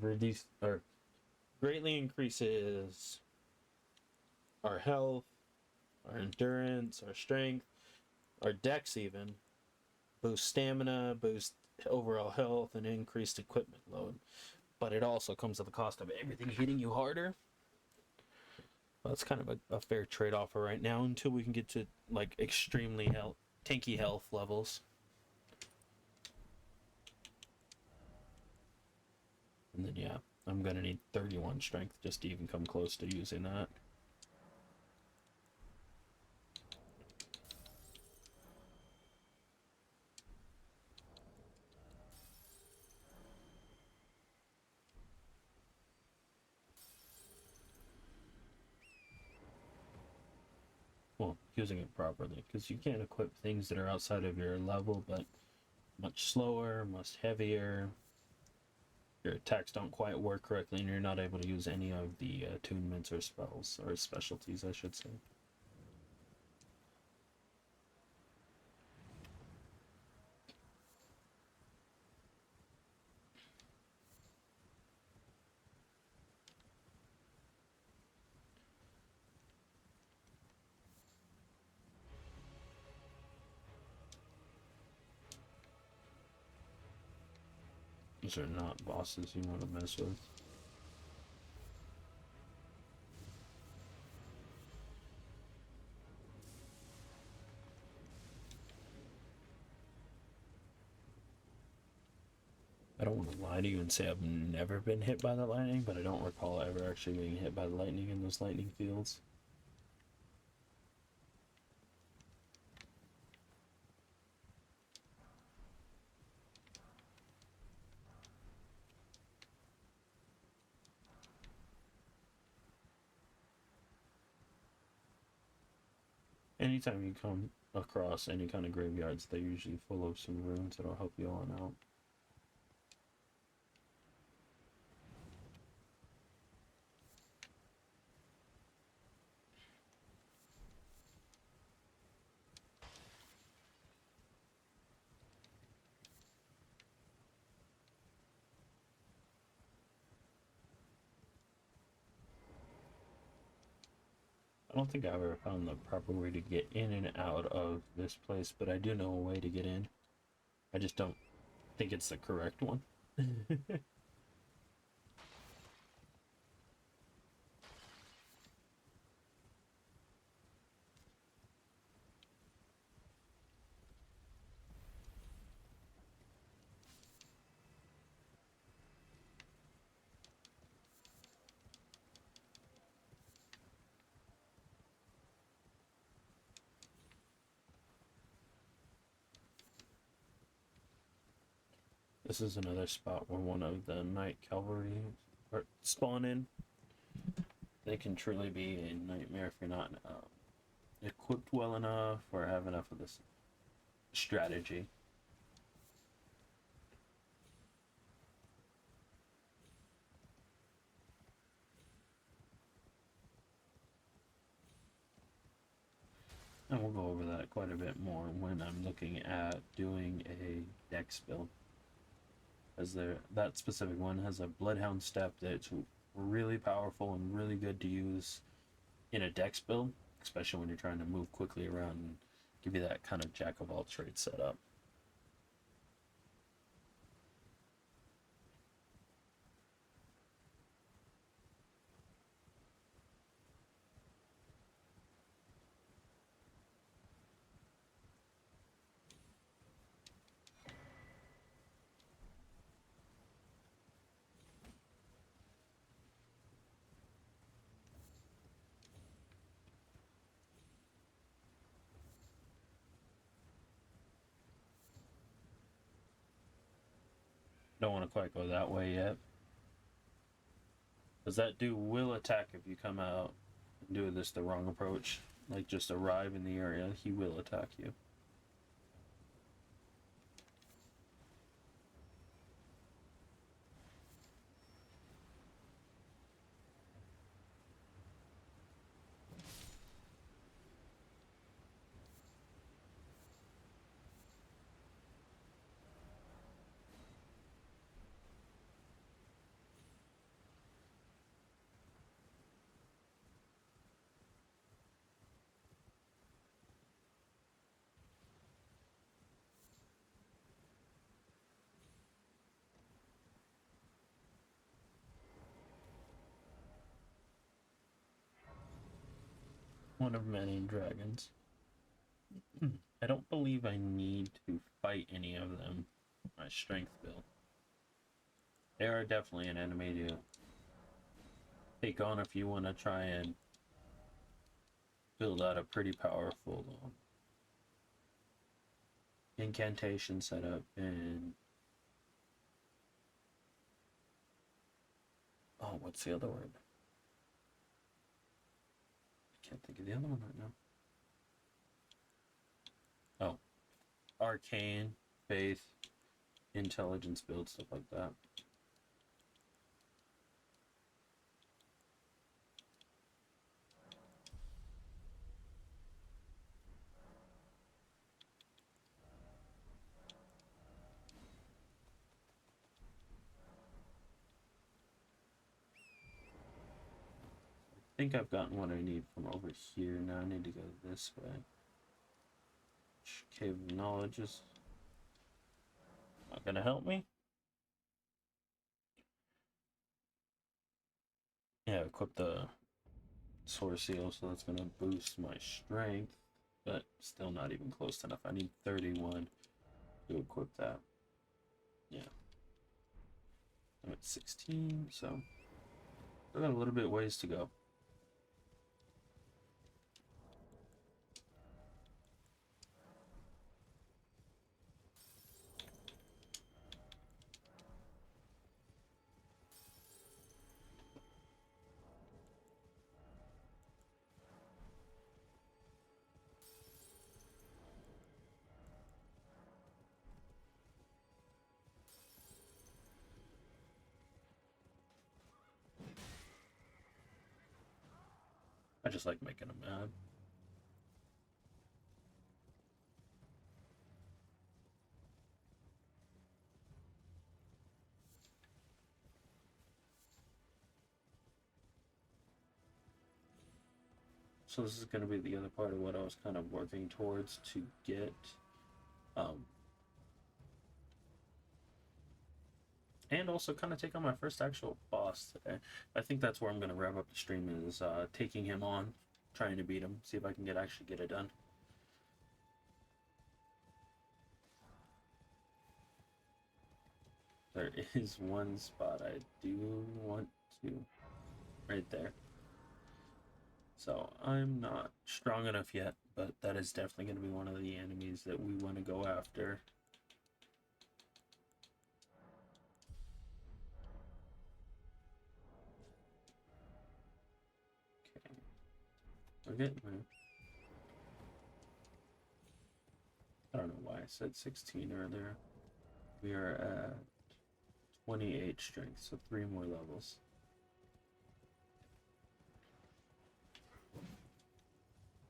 increases our health, our endurance, our strength, our dex even, boost stamina, boost overall health, and increased equipment load. But it also comes at the cost of everything hitting you harder. Well, that's kind of a fair trade-off for right now until we can get to like extremely tanky health levels. And then yeah, I'm gonna need 31 strength just to even come close to using that. Well, using it properly, because you can't equip things that are outside of your level, but much slower, much heavier. Your attacks don't quite work correctly, and you're not able to use any of the attunements or spells, or specialties, I should say. These are not bosses you want to mess with. I don't want to lie to you and say I've never been hit by the lightning, but I don't recall ever actually being hit by the lightning in those lightning fields. Anytime you come across any kind of graveyards, they're usually full of some runes that'll help you on out. I don't think I ever found the proper way to get in and out of this place, but I do know a way to get in. I just don't think it's the correct one. This is another spot where one of the Night Cavalry spawn in. They can truly be a nightmare if you're not equipped well enough or have enough of this strategy. And we'll go over that quite a bit more when I'm looking at doing a dex build. As that specific one has a Bloodhound step that's really powerful and really good to use in a dex build, especially when you're trying to move quickly around and give you that kind of jack of all trades setup. Don't want to quite go that way yet, because that dude will attack if you come out and do this the wrong approach. Like just arrive in the area, he will attack you. One of many dragons. I don't believe I need to fight any of them. My strength build. They are definitely an enemy to take on if you want to try and build out a pretty powerful incantation setup. And oh, what's the other word? I can't think of the other one right now. Oh, arcane, faith, intelligence build, stuff like that. I think I've gotten what I need from over here. Now I need to go this way. Cave of Knowledge is not gonna help me. Yeah, equip the Sword Seal, so that's gonna boost my strength, but still not even close enough. I need 31 to equip that. Yeah. I'm at 16, so I've got a little bit ways to go. I just like making them mad. So this is going to be the other part of what I was kind of working towards to get and also kind of take on my first actual boss today. I think that's where I'm going to wrap up the stream, is taking him on, trying to beat him, see if I can actually get it done. There is one spot I do want to, right there. So I'm not strong enough yet, but that is definitely going to be one of the enemies that we want to go after. Okay. We're getting there. I don't know why I said 16 earlier. We are at 28 strength, so 3 more levels.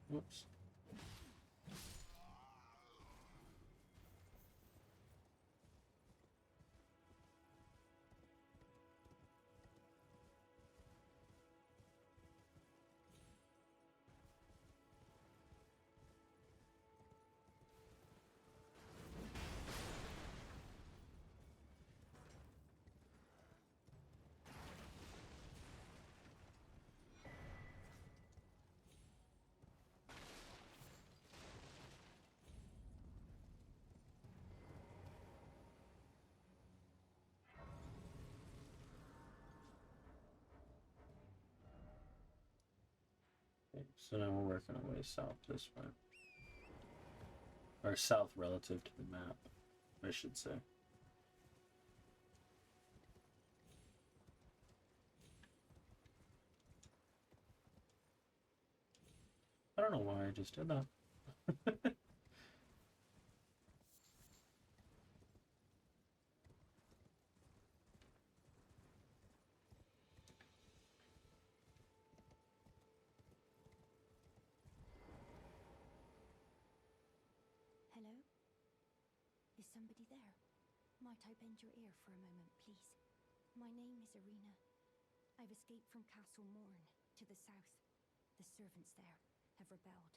Whoops. Okay, so now we're working our way south this way. Or south relative to the map, I should say. I don't know why I just did that. Hello? Is somebody there? Might I bend your ear for a moment, please? My name is Irina. I've escaped from Castle Morn, to the south. The servants there have rebelled.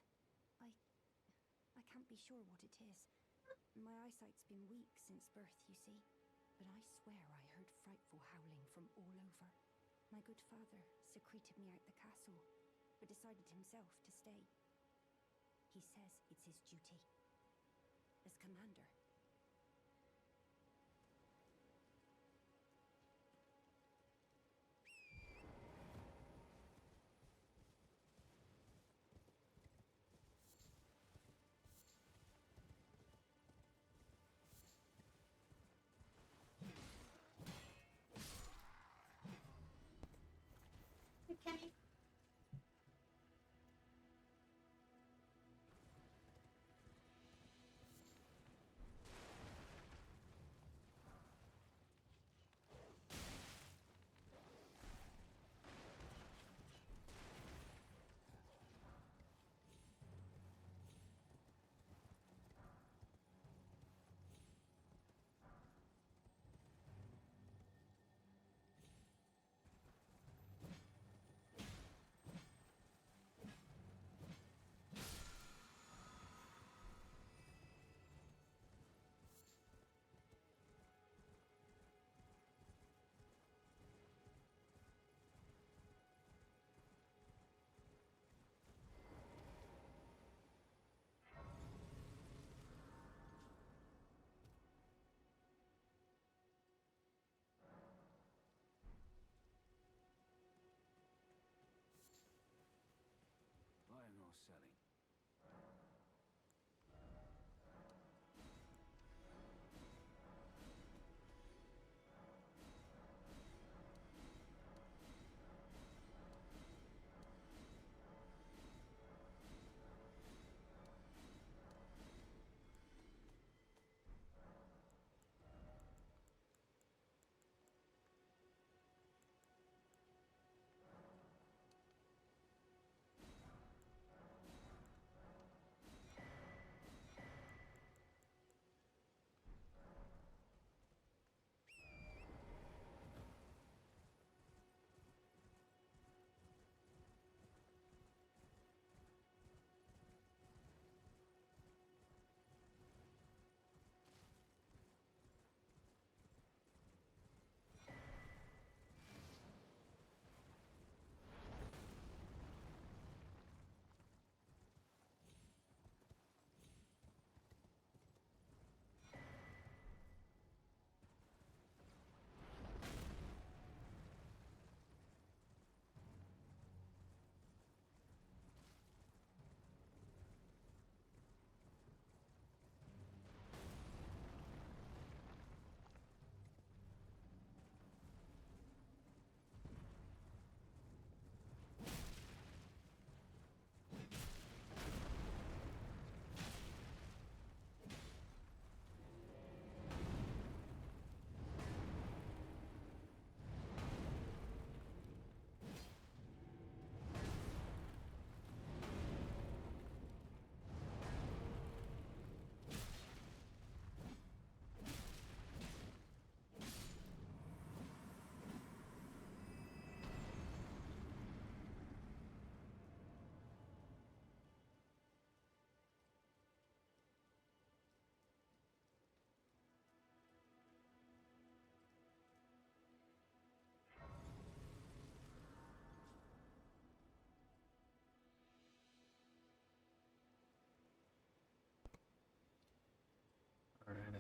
I can't be sure what it is. My eyesight's been weak since birth, you see. But I swear I heard frightful howling from all over. My good father secreted me out the castle, but decided himself to stay. He says it's his duty. As commander. Okay.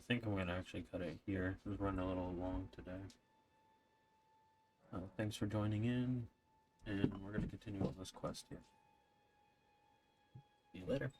think I'm gonna actually cut it here. It was running a little long today. Thanks for joining in, and we're gonna continue on this quest here. See you later.